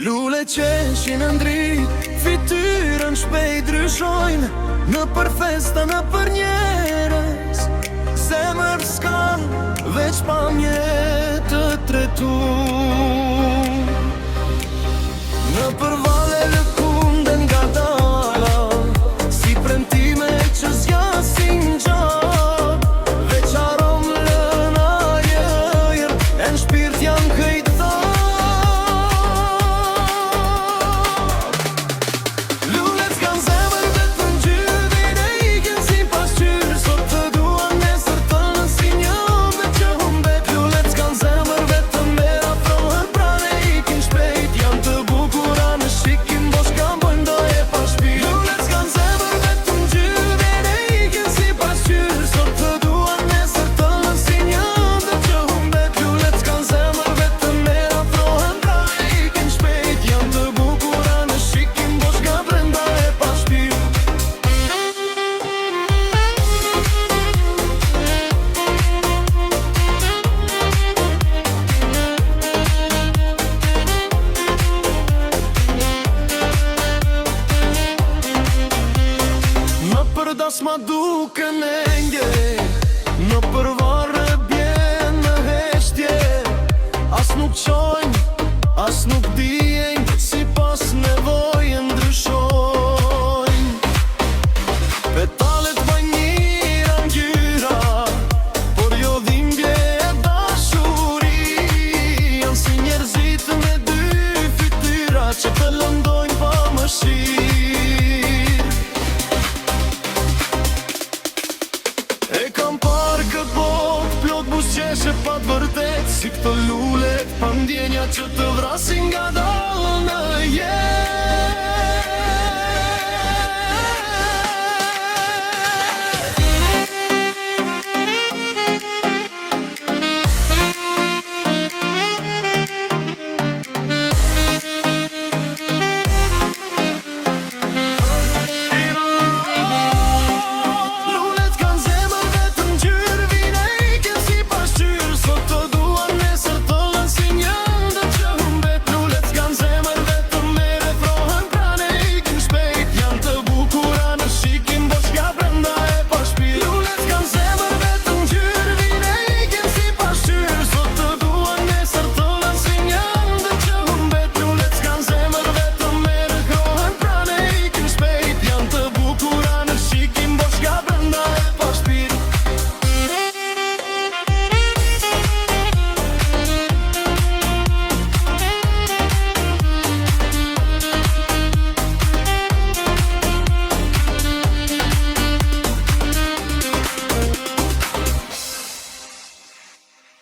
Lule qeshin në ndrit, fytyrën shpejt ndryshojnë, në për festa, në për njerës. Zemër s'kan, veç pamje të tretu. Në për vale lëkunde nga dala, si premtime që zjasin gjatë. Veç arom lëna jëjër, e në shpirt janë këjtë. Das ma duke në nge, në përvarë bjen në heshtje. As nuk qojnë, as nuk dijen, si pas nevojë ndryshojnë. Petalet banjira ngjyra, por jo dhimbje e dashuri. Janë si njerëzit me dy fytyra, që të lëndojnë pa mëshirë. E kam parë këtë botë, plot busqeshe pa të vërtet, si këto lule, pa ndjenja që të